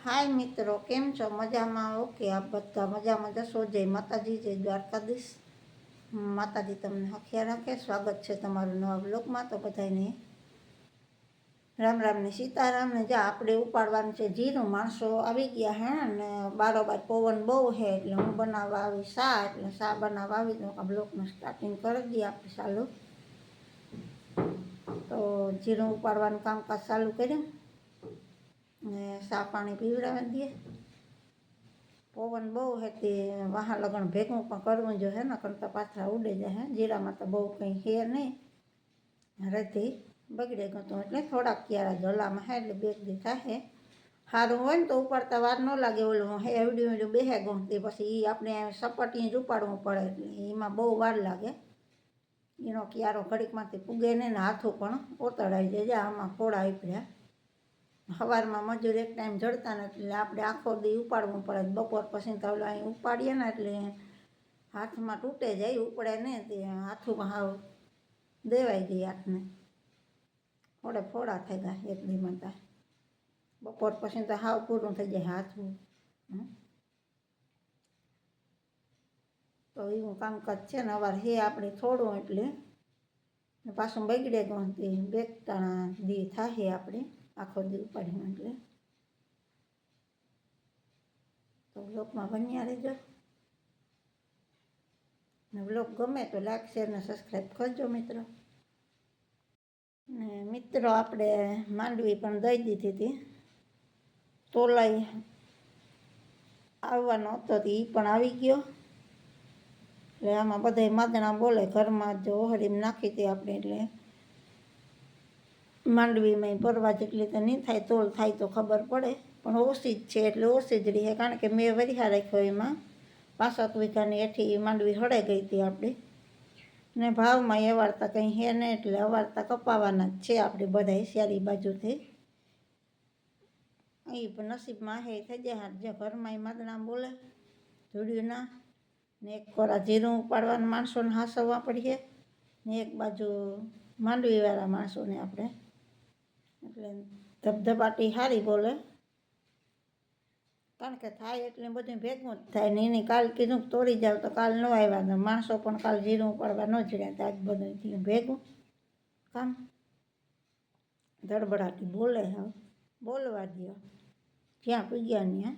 हाय मित्रों, केम छो? मजा में? ओके, आप बधा मजा में जशो। जय माताजी, जय द्वारकाधीश। माताजी तमने हखिया राखे। स्वागत है तमारुं नवा ब्लॉग में। तो बधाने राम राम ने सीताराम ने। जा आपणे उपाड़वानुं छे जीरुं। माणसो आवी गया है ने बारोबार पवन बहु है एटले हूँ बनाववा आवी सा। एटले सा बनाववा आवी तो ब्लॉग में स्टार्टिंग कर दी आपणे चालू। तो जीरुं उपाड़वानुं कामकाज चालू कर्युं ने सा पाणी पीवડાવી दीए। पवन बहु है ते वहाँ लगन भेगुं पण करवुं जो है, नकर तो पाछा उडे जाए है। जीरा में तो बहु कई है नहीं, रधी बगड़े गयो तो एटले थोड़ाक क्यारा झोला में है एटले बेग दी थाहे। सारूं होय ने तो उपाड़ता वार न लागे। ओलो हेवड्युं हेवड्युं बेहे गयो ते पछी ई आपणे सपाटीए ज उपाड़वुं पड़े एटले एमां बहु वार लागे। एनो क्यारो घड़ीक मांथी पुगे नहीं ने हाथों पण ओतळाई जाय। जा आमां फोड़ा आप्या। सवारमां मजूर एक टाइम जड़ता ने एटले आपणे आखो दी उपाड़वुं पड़े। बपोर पछी तो ओलो अहीं उपाड़ीए ने एटले हाथमां तूटे जाय, उपड़े नहीं ते हाथों हाव देवाई गई। हाथने फोड़े फोड़ा थई गया एक दी में। बपोर पछी तो हाव पूरुं थई जाय हाथुं। तो एवुं कामकाज छे ने। अवार हे आपणे थोड़ुं एटले पाछुं बगड़े गयुं ते बेगटाणा दी थाहे आपणे आखो दी उपाड़्युं एटले। तो ब्लॉग में बन्या रहीजो ने ब्लॉग गमे तो लाइक शेर ने सब्सक्राइब करजो मित्रों। ने मित्रों आपणे मांडवी पण दई दीधी थी। तोलाई आववानो हतो तो ई पण आवी गयो। એટલે આમાં બધાય માદણા બોલે ઘરમાં જો ઓહરીમાં નાખી હતી આપણે એટલે માંડવીમાં પરવા જેટલી તો નહીં થાય, તોલ થાય તો ખબર પડે પણ ઓછી જ છે એટલે ઓછી જ રહે. કારણ કે મેં વરિહા રાખ્યો એમાં 5-7 વીઘાની એઠી માંડવી હળે ગઈ હતી આપણી ને ભાવમાં એવારતા કંઈ હે નહીં એટલે અવારતા કપાવાના જ છે આપણે બધાય સારી બાજુથી. અહીં પણ નસીબમાં હે થઈ જાય. જે ઘરમાં માદણા બોલે ધૂળ્યું ના ને એક કોરા જીરું ઉપાડવાના માણસોને હાસવવા પડીએ ને એક બાજુ માંડવીવાળા માણસોને આપણે એટલે ધબધબાટી સારી બોલે. કારણ કે થાય એટલે બધું ભેગું જ થાય ને. એની કાલ કીધું કે તોડી જાવ તો કાલ ન આવ્યા ને માણસો પણ કાલ જીરું ઉપાડવા ન જડ્યા. તો આજ બધું થયું ભેગું કામ. ધડબડાટી બોલે હવે બોલવા દો જ્યાં પૂગ્યા ત્યાં.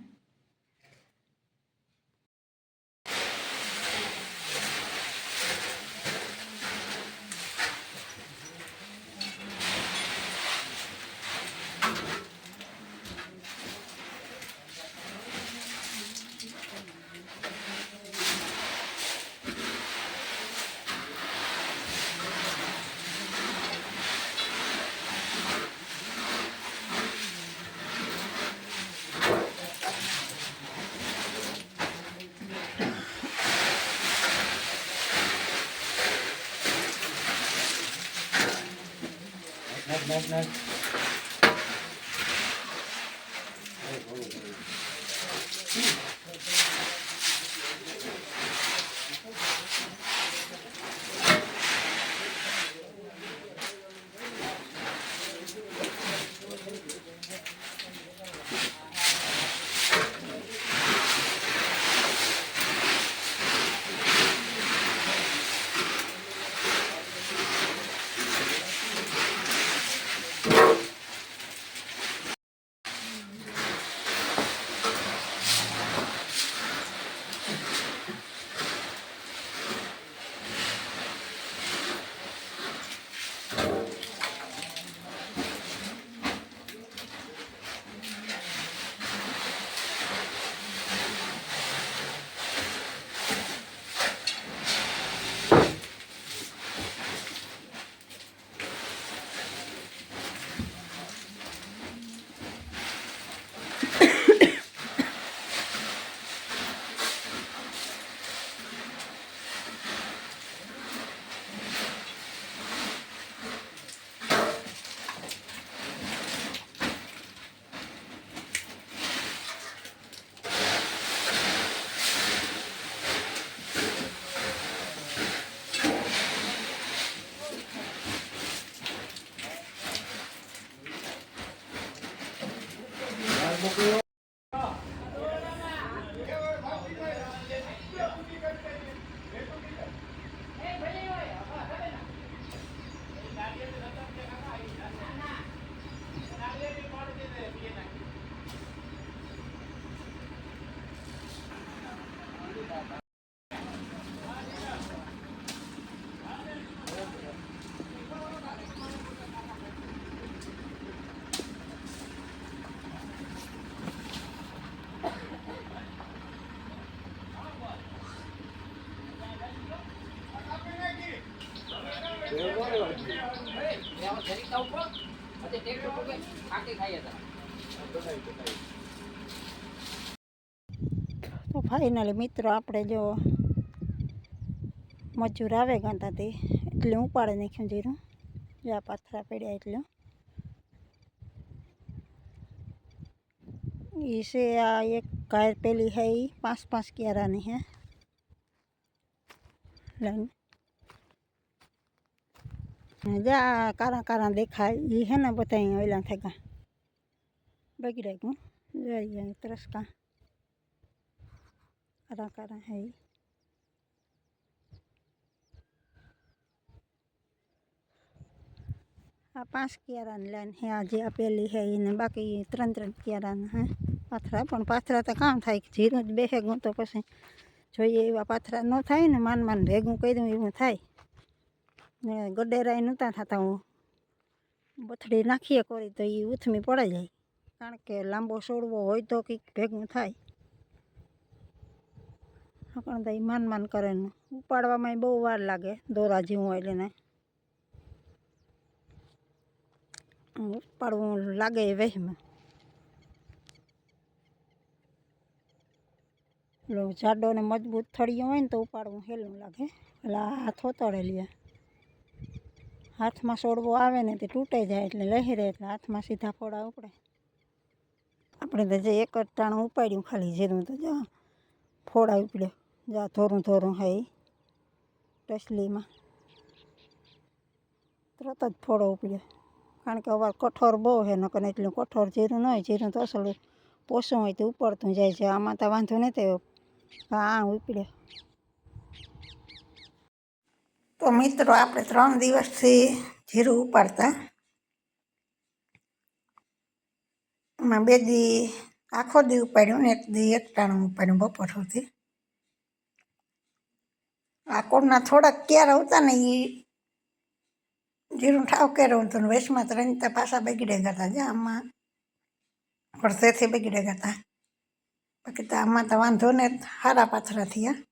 તો ફાઇનલી મિત્રો આપણે જો મજૂર આવે ગાંધાથી એટલે ઉપાડી નાખ્યું જીરું, જ્યાં પાથરા પડ્યા એટલે એ છે આ એક ગાય પેલી है એ 5-5 ક્યારાની है लाइन जा कारा कारा देखाय ये है ना बताई ओला थेगा बगड़े को जाइए तरस का कारा कारा है आ 5 क्यारा लाइन है आज आ पेली है ने बाकी 3-3 क्यारा है पाथरा पण पाथरा तो काम थाय जीरो ज बेहे गो तो पछी જોઈએ એવા પાથરા ન થાય ને માન માન ભેગું કર્યું એવું થાય ને ગડેરાય નહોતા થતા હું બથડી નાખીએ કરી તો એ ઉથમી પડાઈ જાય કારણ કે લાંબો છોડવો હોય તો કંઈક ભેગું થાય પણ ભાઈ માન માન કરે ને ઉપાડવામાં બહુ વાર લાગે દોરા જેવું એટલે ને ઉપાડવું લાગે વહેમાં જાડો ને મજબૂત થળિયો હોય ને તો ઉપાડવું હેલું લાગે એટલે હાથ ઓતળે લે હાથમાં છોડવો આવે ને તે તૂટાઈ જાય એટલે લહેરે એટલે હાથમાં સીધા ફોડા ઉપડે આપણે તો જે એક જ ટાણું ઉપાડ્યું ખાલી જીરું તો જા ફોડા ઉપડ્યો જા ધોરું ધોરું હે ટસલીમાં તરત જ ફોડો ઉપડ્યો કારણ કે અવાર કઠોર બહુ છે નકર એટલું કઠોર જીરું ન હોય જીરું તો અસલ પોસું હોય તો ઉપડતું જાય છે આમાં તો વાંધો નથી હા ઉપડ્યો તો મિત્રો આપણે 3 દિવસથી જીરું ઉપાડતા એમાં 2 દી આખો દી ઉપાડ્યું ને 1 દી એક ટાણું ઉપાડ્યું બપોર સુધી આકોરના થોડાક ક્યારા હતા ને એ જીરું ઠાવ કર્યું હતું વેસમાં 3 પાસા બગડે ગયા હતા આમાં અડધેથી બગડે ગયા હતા બાકી તો આમાં તો વાંધો ને સારા પાથરા થયા